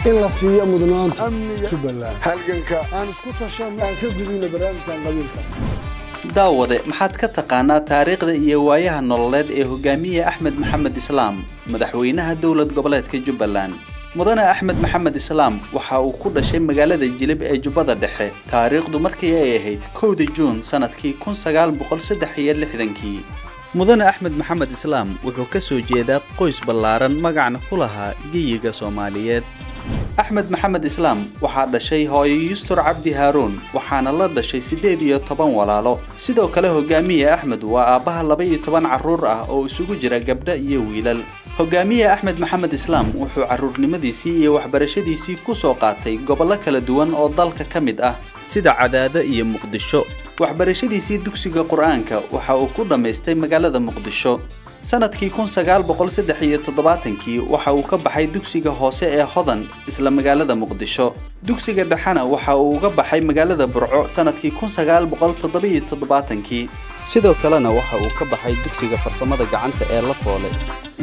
إلا سيا مدنانت أمنية جبلان هلجنك أنا سكوت عشان أنا كجذونا برامج كان قبيلك daawade maxaad ka taqaanaa taariikhda iyo waayaha nololeed ee hogaamiye Axmed Maxamed Islaam madaxweynaha dawlad goboleedka Jubbaland mudane Axmed Maxamed Islaam waxa uu ku dhashay magaalada Jilib ee Jubbada Dhexe taariikhdu markii ay ahayd 1 Juun sanadkii 1963 mudane Axmed Maxamed Islaam wuxuu ka soo jeedaa qoys ballaaran magacna ku lahaa geeyiga Soomaaliyeed أحمد محمد إسلام waxaa dhashay hooyo Yustur Cabdi Haroon waxaana la dhashay 18 walaalo sidoo kale hogaamiye Axmed waa aabaha 12 caruur ah oo isugu jira gabdho iyo wiilal hogaamiye Axmed Maxamed Islaam wuxuu caruurnimadiisii iyo waxbarashadiisii ku soo qaatay gobollo kala duwan oo dalka ka mid ah sida Cadaada iyo Muqdisho waxbarashadiisii dugsiga Quraanka waxa uu ku dhameystay magaalada Muqdisho sanadkii 1973 waxa uu ka baxay dugsiga hoose ee Hodan isla magaalada Muqdisho dugsiga dhaxana waxa uu uga baxay magaalada Burco sanadkii 1977 sidoo kalena waxa uu ka baxay dugsiga farsamada gacanta ee Lafoole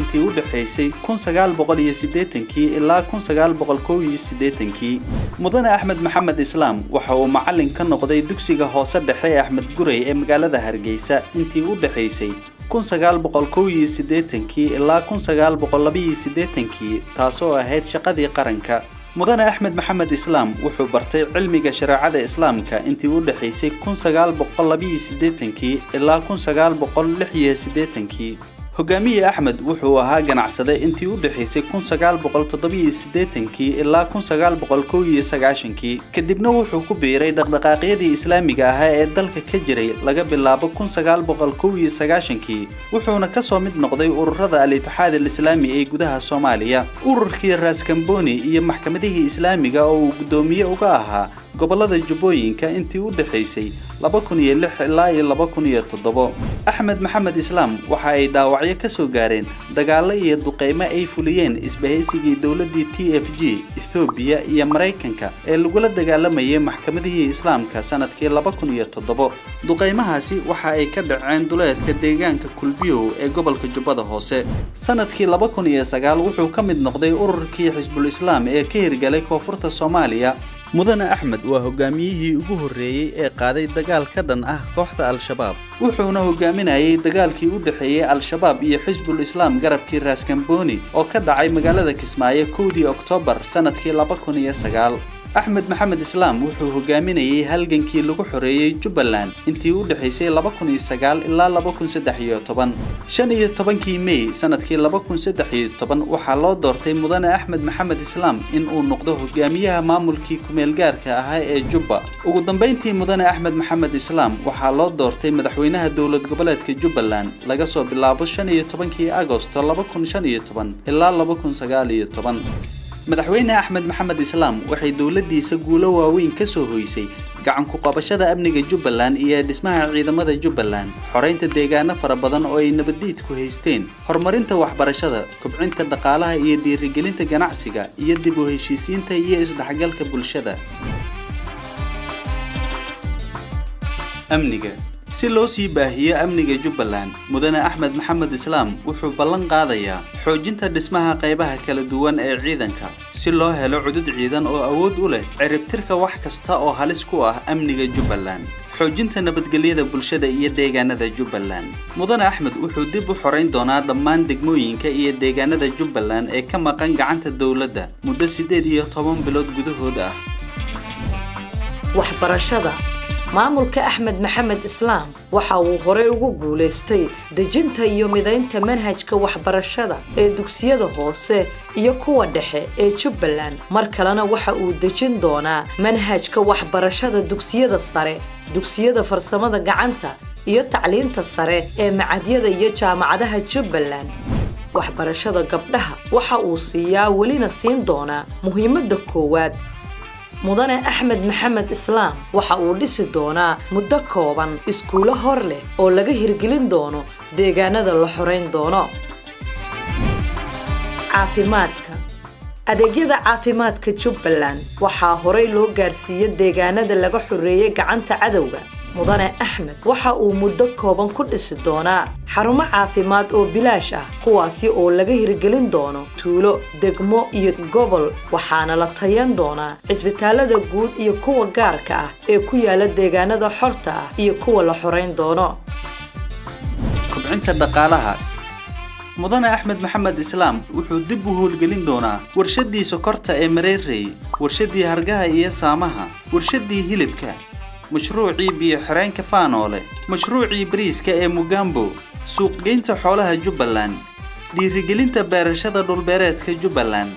intii u dhaxaysay 1980 ilaa 1981 mudane Axmed Maxamed Islaam waxa uu macallin ka noqday dugsiga hoose dhexe ee Axmed Gurey ee magaalada Hargeysa intii u dhaxaysay 1981 ilaa 1982 taasoo ahayd shaqadii qaranka mudane Axmed Maxamed Islaam wuxuu bartay cilmiga shariicada islaamka intii u dhaxaysay 1982 ilaa 1986 hogaamiye Axmed wuxuu ahaa ganacsade intii u dhaxaysay 1987 ilaa 1991 kadibna wuxuu ku biiray dhaqdhaqaaqyadii islaamiga ah ee dalka ka jiray laga bilaabo 1991 wuxuuna ka soo mid noqday ururada al-Ittixaad al-Islaami ee gudaha Soomaaliya ururkii Raas Kamboni iyo maxkamadihii islaamiga oo uu gudoomiye uga ahaa gobolada Jubbooyinka intii u dhaxaysay 2006 ilaa 2007 Axmed Maxamed Islaam waxa ay dhaawacyo ka soo gaareen dagaalo iyo duqeymo ay fuliyeen isbahaysigii dawladii TFG Ethiopia iyo Mareykanka ee lagu la dagaalamayay maxkamadihii islaamka sanadkii 2007 duqeymahaasi waxa ay ka dhaceen duleedka deegaanka Kulbiyo ee gobolka Jubbada Hoose sanadkii 2009 wuxuu ka mid noqday ururkii Xisbul Islaam ee ka hirgalay koonfurta Soomaaliya mudane Axmed waa hogaamiyihii ugu horeeyay ee qaaday dagaal ka dhan ah kooxda Al-Shabaab wuxuuna hogaaminayay dagaalkii u dhaxeeyay Al-Shabaab iyo Xisbul Islaam garabkii Raas Kamboni oo ka dhacay magaalada Kismaayo 1 Oktoobar sanadkii 2009 Axmed Maxamed Islaam wuxuu hogaaminayay halgankii lagu xoreeyay Jubbaland intii u dhaxaysay 2009 ilaa 2013 15 May sanadkii 2013 waxa loo doortay mudane Axmed Maxamed Islaam in uu noqdo hogaamiyaha maamulkii kumeel gaarka ah ee Jubba ugu dambeyntii mudane Axmed Maxamed Islaam waxa loo doortay madaxweynaha dawlad goboleedka Jubbaland laga soo bilaabo 15 Agoosto 2015 ilaa 2019 madaxweyne Axmed Maxamed Islaam waxay dawladdiisa guulo waaweyn ka soo hoysay gacan ku qabashada amniga Jubbaland iyo dhismaha ciidamada Jubbaland xoreynta deegaano fara badan oo ay nabadiid ku haysteen horumarinta waxbarashada kobcinta dhaqaalaha iyo dhiirigelinta ganacsiga iyo dib u heshiisiinta iyo isdhexgalka bulshada amniga si loo sii baahiyo amniga Jubbaland mudane Axmed Maxamed Islaam wuxuu ballan qaadayaa xoojinta dhismaha qaybaha kala duwan ee ciidanka si loo helo cudud ciidan oo awood u leh ciribtirka wax kasta oo halis ku ah amniga Jubbaland xoojinta nabadgelyada bulshada iyo deegaanada Jubbaland mudane Axmed wuxuu dib u xoreyn doonaa dhammaan degmooyinka iyo deegaanada Jubbaland ee ka maqan gacanta dawladda muddo 18 bilood gudahood ah waxbarashada maamulka Axmed Maxamed Islaam waxa uu hore ugu guuleystay dejinta iyo mideynta manhajka waxbarashada ee dugsiyada hoose iyo kuwa dhexe ee Jubbaland mar kalena waxa uu dejin doonaa manhajka waxbarashada dugsiyada sare dugsiyada farsamada gacanta iyo tacliinta sare ee macadyada iyo jaamacadaha Jubbaland waxbarashada gabdhaha waxa uu siiyaa welina siin doonaa muhiimadda koowaad mudane Axmed Maxamed Islaam waxa uu dhisi doonaa muddo kooban iskuulo hor leh oo laga hirgelin doono deegaanada la xoreyn doono caafimaadka adeegyada caafimaadka Jubbaland waxa horey loo gaarsiiyay deegaanada laga xoreeyay gacanta cadawga mudane axmed waxa uu muddo kooban ku dhisi doonaa xarumo caafimaad oo bilaash ah kuwaasi oo laga hirgelin doono tuulo degmo iyo gobol waxaana la tayan doonaa cisbitaalada guud iyo kuwa gaarka ah ee ku yaala deegaanada xorta ah iyo kuwa la xoreyn doono kobcinta dhaqaalaha mudane axmed maxamed islaam wuxuu dib u howlgelin doonaa warshadii sokorta ee Mareerey warshadii hargaha iyo saamaha warshadii hilibka mashruucii biyo xireenka Faanoole mashruucii bariiska ee Mugambo suuqgeynta xoolaha Jubbaland dhiirigelinta beerashada dhulbeereedka Jubbaland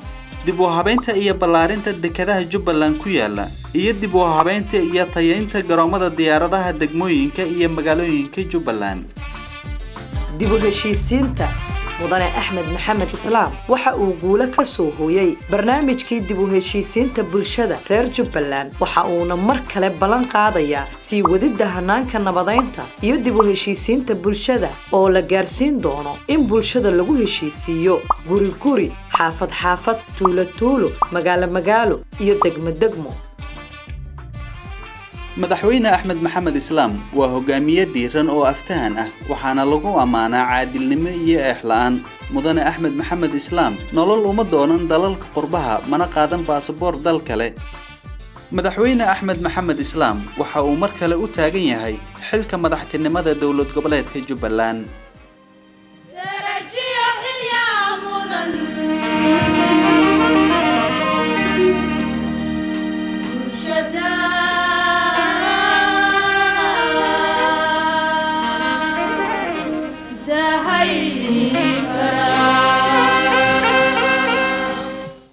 dib u habeynta iyo ballaarinta dekedaha Jubbaland ku yaala iyo dib u habeynta iyo tayeynta garoomada diyaaradaha degmooyinka iyo magaalooyinka Jubbaland dib u heshiisiinta mudane axmed maxamed islaam waxa uu guulo ka soo hooyay barnaamijkii dib u heshiisiinta bulshada reer Jubbaland waxa uuna mar kale ballan qaadayaa sii wadida hanaanka nabadeynta iyo dib u heshiisiinta bulshada oo la gaarsiin doono in bulshada lagu heshiisiiyo guri guri xaafad xaafad tuulo tuulo magaalo magaalo iyo degmo degmo madaxweyne axmed maxamed islaam waa hogaamiye dhiiran oo aftahan ah waxaana lagu amaanaa caadilnimo iyo eexlaan mudane axmed maxamed islaam nolol uma doonan dalalka qurbaha mana qaadan baasaboor dal kale madaxweyne axmed maxamed islaam waxa uu mar kale u taagan yahay xilka madaxtinimada dowlad goboleedka Jubbaland